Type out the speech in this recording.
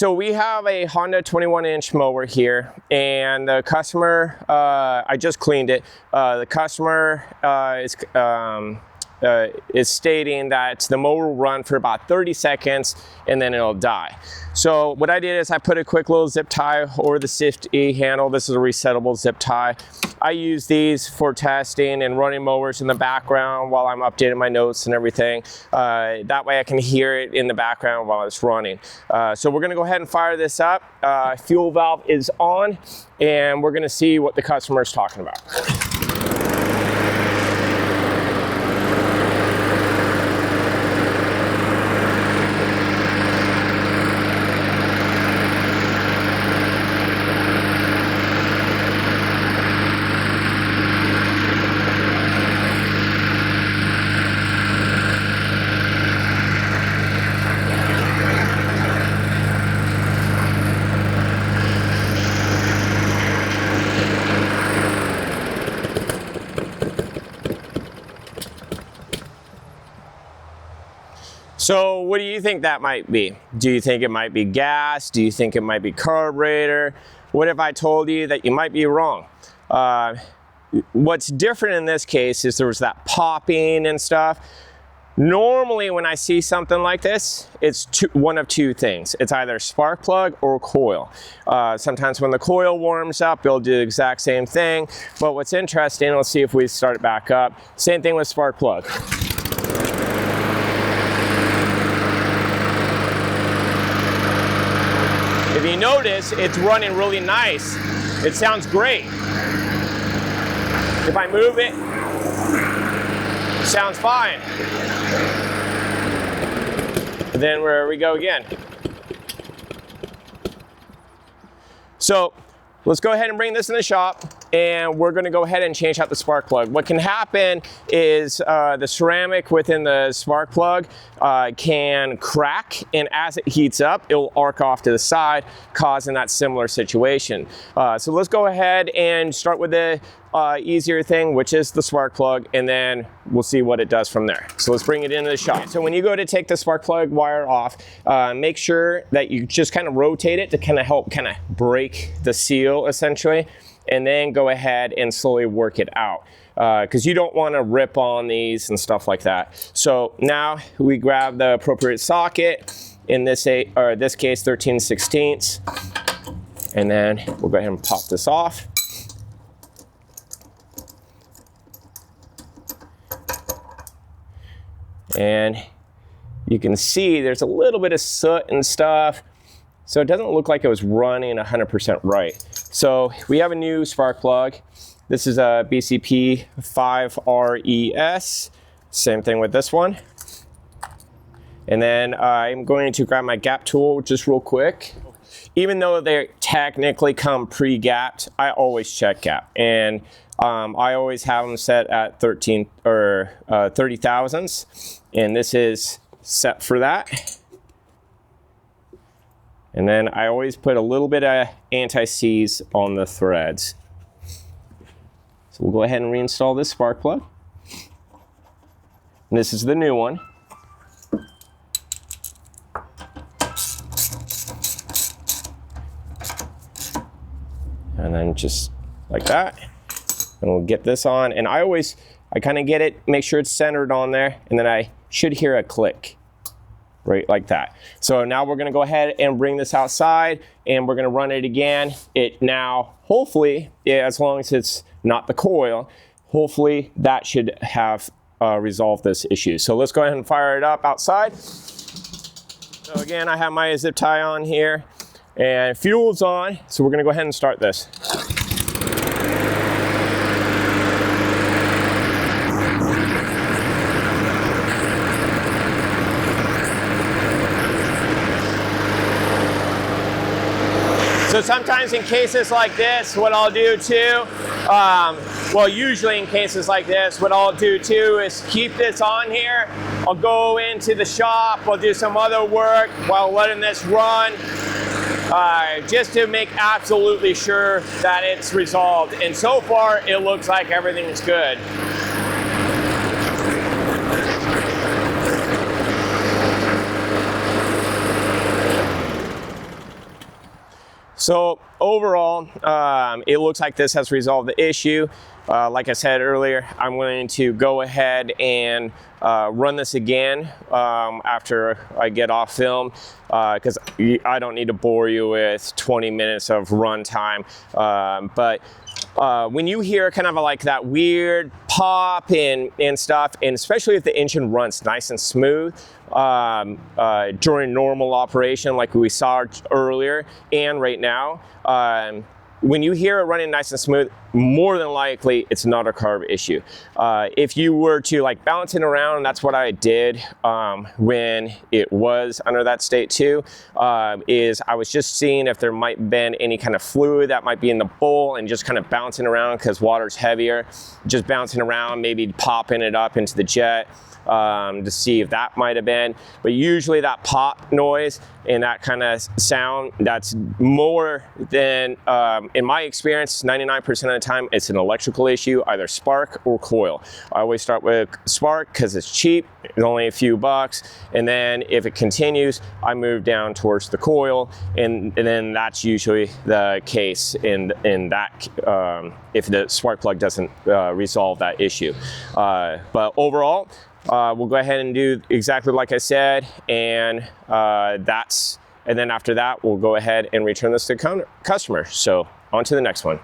So we have a Honda 21-inch mower here, and the customer, I just cleaned it. The customer is stating that the mower will run for about 30 seconds and then it'll die. So what I did is I put a quick little zip tie over the safety handle. This is a resettable zip tie. I use these for testing and running mowers in the background while I'm updating my notes and everything. That way I can hear it in the background while it's running. So we're gonna go ahead and fire this up. Fuel valve is on, and we're gonna see what the customer is talking about. So what do you think that might be? Do you think it might be gas? Do you think it might be carburetor? What if I told you that you might be wrong? What's different in this case is there was that popping and stuff. Normally when I see something like this, it's one of two things. It's either spark plug or coil. Sometimes when the coil warms up, it'll do the exact same thing. But what's interesting, let's see if we start it back up. Same thing with spark plug. If you notice, it's running really nice. It sounds great. If I move it, it sounds fine. And then where we go again. So let's go ahead and bring this in the shop, and we're gonna go ahead and change out the spark plug. What can happen is the ceramic within the spark plug can crack, and as it heats up, it will arc off to the side, causing that similar situation. So let's go ahead and start with the easier thing, which is the spark plug, and then we'll see what it does from there. So let's bring it into the shop. So when you go to take the spark plug wire off, make sure that you just kind of rotate it to kind of help kind of break the seal essentially, and then go ahead and slowly work it out. Because you don't want to rip on these and stuff like that. So now we grab the appropriate socket, in this case 13/16, and then we'll go ahead and pop this off. And you can see there's a little bit of soot and stuff, so it doesn't look like it was running 100% right. So we have a new spark plug. This is a BCP 5RES. Same thing with this one. And then I'm going to grab my gap tool just real quick. Even though they technically come pre-gapped, I always check gap. And I always have them set at 30 thousandths. And this is set for that. And then I always put a little bit of anti-seize on the threads. So we'll go ahead and reinstall this spark plug. And this is the new one. And then just like that. And we'll get this on. And I kind of get it, make sure it's centered on there, and then I should hear a click. Right, like that. So now we're gonna go ahead and bring this outside, and we're gonna run it again. It now, hopefully, as long as it's not the coil, hopefully that should have resolved this issue. So let's go ahead and fire it up outside. So again, I have my zip tie on here, and fuel's on, so we're gonna go ahead and start this. So sometimes in cases like this, what I'll do too, well, usually in cases like this, what I'll do too is keep this on here. I'll go into the shop, I'll do some other work while letting this run, just to make absolutely sure that it's resolved. And so far, it looks like everything's good. So overall, it looks like this has resolved the issue. Like I said earlier, I'm going to go ahead and run this again after I get off film, because I don't need to bore you with 20 minutes of run time. But when you hear kind of like that weird pop and stuff, and especially if the engine runs nice and smooth during normal operation like we saw earlier and right now, when you hear it running nice and smooth, more than likely it's not a carb issue. If you were to like bounce it around, and that's what I did when it was under that state too, is I was just seeing if there might have been any kind of fluid that might be in the bowl and just kind of bouncing around because water's heavier, just bouncing around, maybe popping it up into the jet. To see if that might have been, but usually that pop noise and that kind of sound, that's more than, in my experience, 99% of the time, it's an electrical issue, either spark or coil. I always start with spark because it's cheap, it's only a few bucks, and then if it continues, I move down towards the coil, and then that's usually the case in that, if the spark plug doesn't resolve that issue. But overall, we'll go ahead and do exactly like I said, and then after that, we'll go ahead and return this to the customer. So on to the next one.